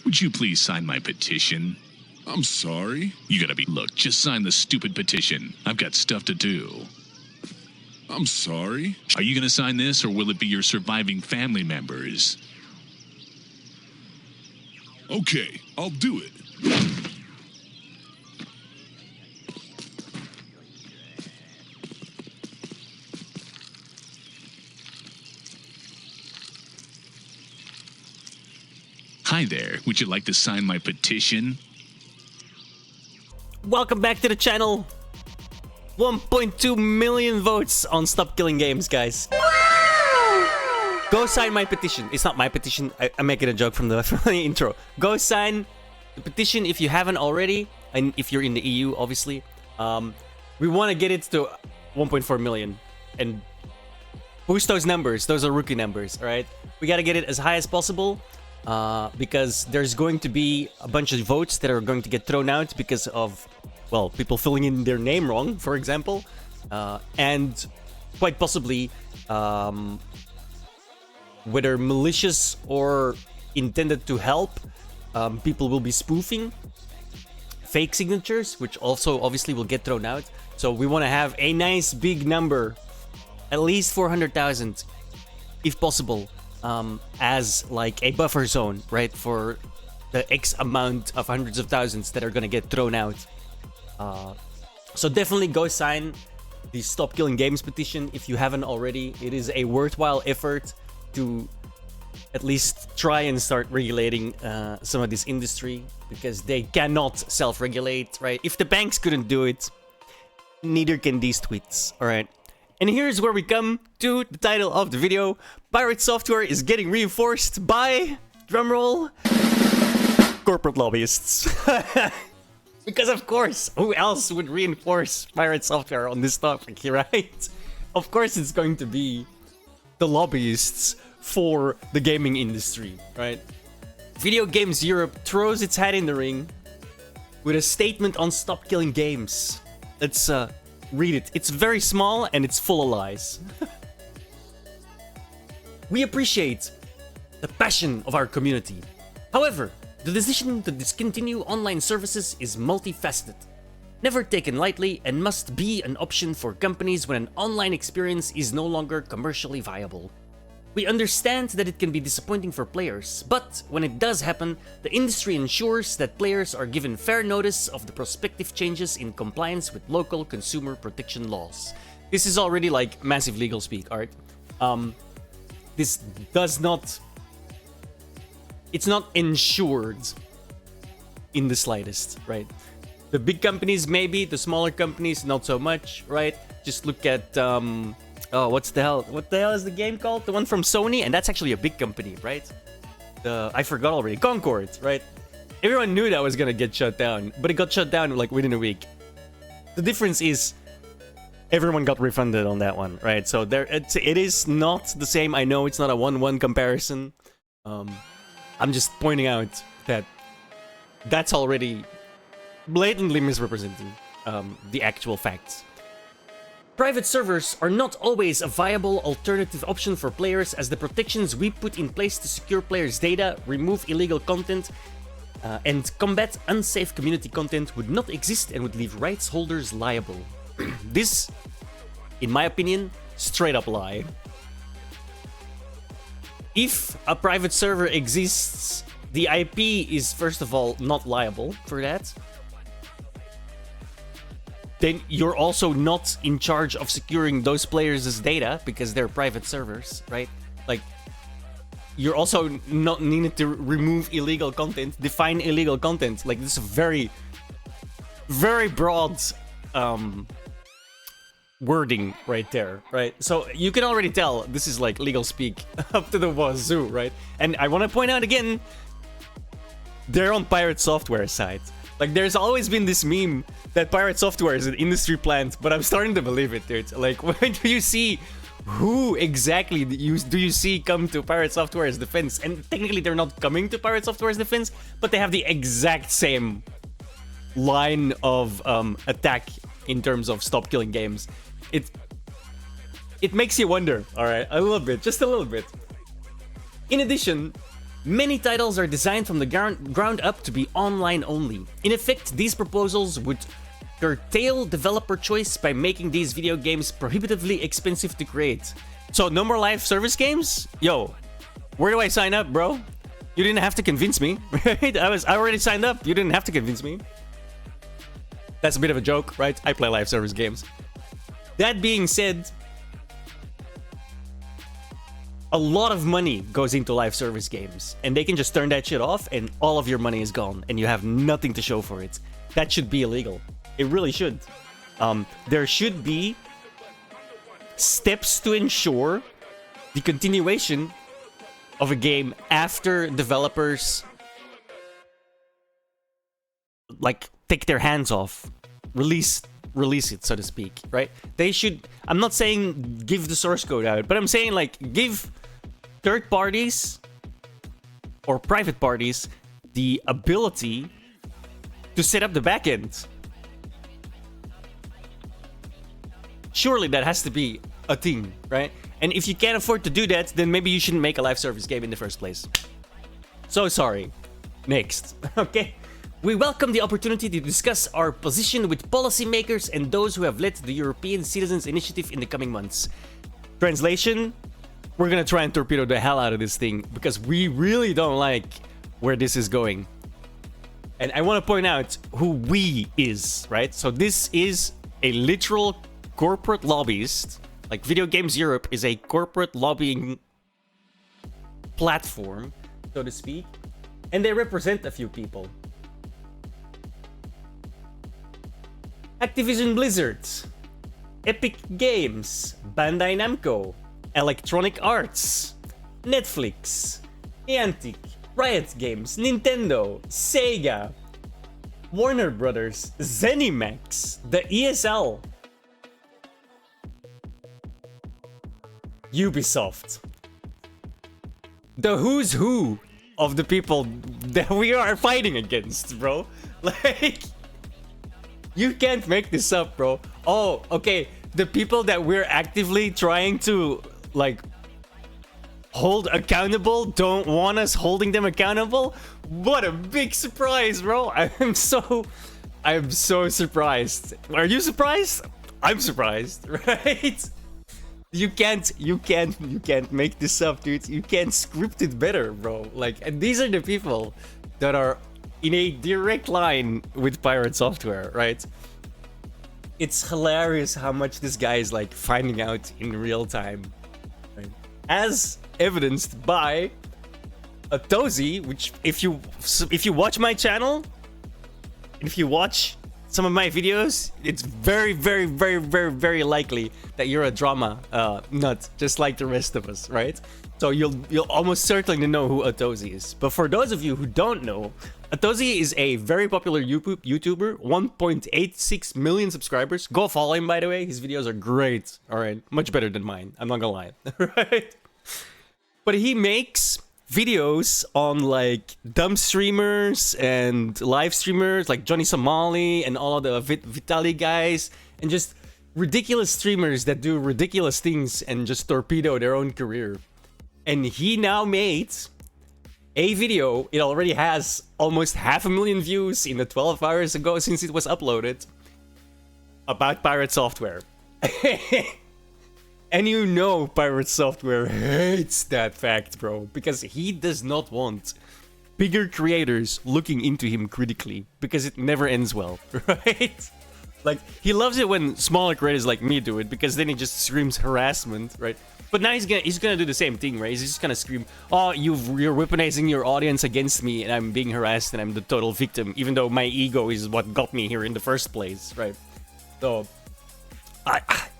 Would you please sign my petition? I'm sorry. You gotta be... Look, just sign the stupid petition. I've got stuff to do. I'm sorry. Are you gonna sign this, or will it be your surviving family members? Okay, I'll do it. Hi there. Would you like to sign my petition? Welcome back to the channel. 1.2 million votes on Stop Killing Games, guys. Go sign my petition. It's not my petition. I'm making a joke from the intro. Go sign the petition if you haven't already, and if you're in the EU, obviously. We want to get it to 1.4 million and boost those numbers. Those are rookie numbers, all right? We got to get it as high as possible. Because there's going to be a bunch of votes that are going to get thrown out because of, well, people filling in their name wrong, for example, and quite possibly whether malicious or intended to help, people will be spoofing fake signatures, which also obviously will get thrown out. So we want to have a nice big number, at least 400,000 if possible. As like a buffer zone, right, for the X amount of hundreds of thousands that are gonna get thrown out. So definitely go sign the Stop Killing Games petition if you haven't already. It is a worthwhile effort to at least try and start regulating some of this industry, because they cannot self-regulate, right? If the banks couldn't do it, neither can these tweets, all right? And here's where we come to the title of the video. Piratesoftware is getting reinforced by, drumroll, corporate lobbyists. Because of course, who else would reinforce Piratesoftware on this topic, right? Of course it's going to be the lobbyists for the gaming industry, right? Video Games Europe throws its hat in the ring with a statement on Stop Killing Games. Let's read it. It's very small and it's full of lies. We appreciate the passion of our community. However, the decision to discontinue online services is multifaceted, never taken lightly, and must be an option for companies when an online experience is no longer commercially viable. We understand that it can be disappointing for players, but when it does happen, the industry ensures that players are given fair notice of the prospective changes in compliance with local consumer protection laws. This is already like massive legal speak, Art. This does not... It's not ensured in the slightest, right? The big companies maybe, the smaller companies not so much, right? Just look at... oh, what the hell is the game called? The one from Sony, and that's actually a big company, right? I forgot already. Concord, right? Everyone knew that was gonna get shut down, but it got shut down like within a week. The difference is everyone got refunded on that one, right? So it is not the same. I know it's not a 1-1 comparison. I'm just pointing out that that's already blatantly misrepresenting the actual facts. Private servers are not always a viable alternative option for players, as the protections we put in place to secure players' data, remove illegal content, and combat unsafe community content would not exist and would leave rights holders liable. This, in my opinion, straight up lie. If a private server exists, the IP is first of all not liable for that. Then you're also not in charge of securing those players' data because they're private servers, right? Like, you're also not needed to remove illegal content, define illegal content. Like, this is a very, very broad wording right there, right? So you can already tell this is like legal speak up to the wazoo, right? And I want to point out again, they're on Piratesoftware side. Like, there's always been this meme that Piratesoftware is an industry plant, but I'm starting to believe it, dude. Like, when do you see who exactly do you see come to Piratesoftware's defense? And technically, they're not coming to Piratesoftware's defense, but they have the exact same line of attack in terms of Stop Killing Games. It makes you wonder, all right, a little bit, just a little bit. In addition, Many titles are designed from the ground up to be online only. In effect, these proposals would curtail developer choice by making these video games prohibitively expensive to create. So no more live service games? Yo, where do I sign up, bro? You didn't have to convince me, right? I already signed up. You didn't have to convince me. That's a bit of a joke, right? I play live service games. That being said, a lot of money goes into live service games, and they can just turn that shit off and all of your money is gone and you have nothing to show for it. That should be illegal. It really should. There should be steps to ensure the continuation of a game after developers like take their hands off, release it, so to speak, right? They should, I'm not saying give the source code out, but I'm saying like give third parties or private parties the ability to set up the backend. Surely that has to be a thing, right? And if you can't afford to do that, then maybe you shouldn't make a live service game in the first place. So sorry. Next. Okay. We welcome the opportunity to discuss our position with policymakers and those who have led the European Citizens Initiative in the coming months. Translation, we're gonna try and torpedo the hell out of this thing because we really don't like where this is going. And I want to point out who we is, right? So this is a literal corporate lobbyist. Like Video Games Europe is a corporate lobbying platform, so to speak. And they represent a few people. Activision Blizzard, Epic Games, Bandai Namco, Electronic Arts, Netflix, Niantic, Riot Games, Nintendo, Sega, Warner Brothers, ZeniMax, the ESL, Ubisoft. The who's who of the people that we are fighting against, bro. Like, you can't make this up, bro. Oh, okay. The people that we're actively trying to, like, hold accountable don't want us holding them accountable? What a big surprise, bro. I'm so surprised. Are you surprised? I'm surprised, right? You can't make this up, dude. You can't script it better, bro. Like, and these are the people that are in a direct line with Piratesoftware, right? It's hilarious how much this guy is like finding out in real time, right? As evidenced by a Tozy, which if you watch my channel, if you watch some of my videos, it's very likely that you're a drama nut, just like the rest of us, right? So you'll almost certainly know who Atozy is. But for those of you who don't know, Atozy is a very popular YouTuber, 1.86 million subscribers. Go follow him, by the way. His videos are great. All right, much better than mine. I'm not gonna lie, right? But he makes videos on like dumb streamers and live streamers like Johnny Somali and all of the Vitali guys, and just ridiculous streamers that do ridiculous things and just torpedo their own career. And he now made a video. It already has almost 500,000 views in the 12 hours ago since it was uploaded, about Piratesoftware. And you know Piratesoftware hates that fact, bro, because he does not want bigger creators looking into him critically, because it never ends well, right? Like, he loves it when smaller creators like me do it, because then he just screams harassment, right? But now he's gonna do the same thing, right? He's just gonna scream, "Oh, you're weaponizing your audience against me, and I'm being harassed, and I'm the total victim," even though my ego is what got me here in the first place, right? So,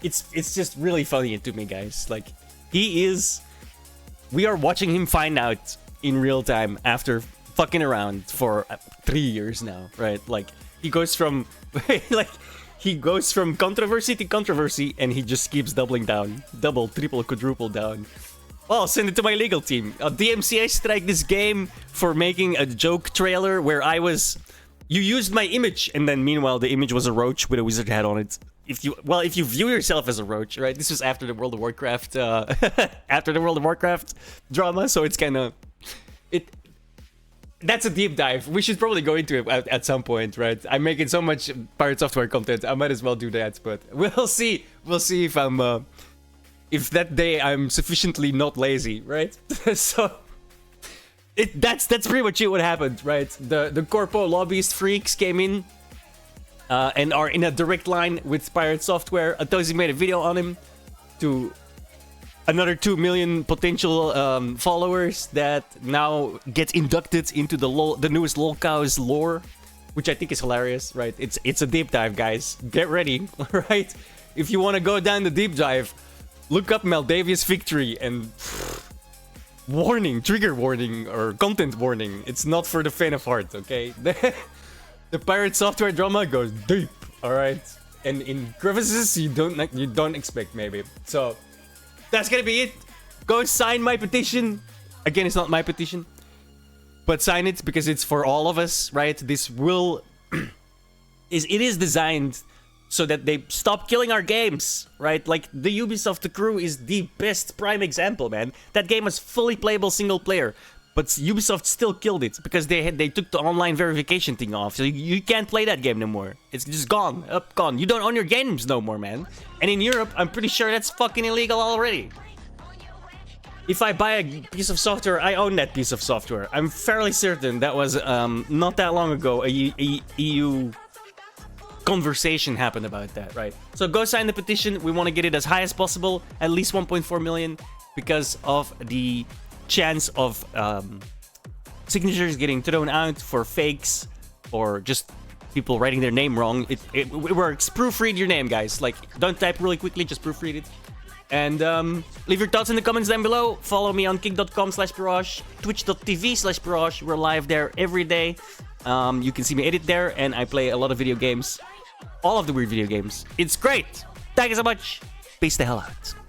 it's just really funny to me, guys. Like, we are watching him find out in real time after fucking around for 3 years now, right? Like, he goes from controversy to controversy, and he just keeps doubling down. Double, triple, quadruple down. Well, send it to my legal team. DMCA strike this game for making a joke trailer where you used my image, and then meanwhile the image was a roach with a wizard hat on it. If you view yourself as a roach, right? This was after the World of Warcraft, drama, so it's kind of, that's a deep dive. We should probably go into it at some point, right? I'm making so much Piratesoftware content, I might as well do that. But we'll see. We'll see if I'm if that day I'm sufficiently not lazy, right? So that's pretty much it. What happened, right? The Corpo Lobbyist freaks came in and are in a direct line with Piratesoftware. Atozy made a video on him to another 2 million potential followers that now get inducted into the newest lolcows lore, which I think is hilarious, right? It's a deep dive, guys. Get ready, right? If you want to go down the deep dive, look up Maldavia's victory and warning, trigger warning, or content warning. It's not for the faint of heart, okay? The Piratesoftware drama goes deep, all right, and in crevices you don't expect, maybe. So that's gonna be it. Go sign my petition. Again, it's not my petition, but sign it because it's for all of us, right? This will it is designed so that they stop killing our games, right? Like, the Ubisoft The Crew is the best prime example, man. That game was fully playable single player, but Ubisoft still killed it because they took the online verification thing off. So you can't play that game no more. It's just gone, gone. You don't own your games no more, man. And in Europe, I'm pretty sure that's fucking illegal already. If I buy a piece of software, I own that piece of software. I'm fairly certain that was not that long ago a EU conversation happened about that, right? So go sign the petition. We want to get it as high as possible, at least 1.4 million, because of the chance of signatures getting thrown out for fakes or just people writing their name wrong. It works. Proofread your name, guys. Like, don't type really quickly, just proofread it. And leave your thoughts in the comments down below. Follow me on kick.com/Pirage, twitch.tv/Pirage. We're live there every day. You can see me edit there, and I play a lot of video games. All of the weird video games. It's great. Thank you so much. Peace the hell out.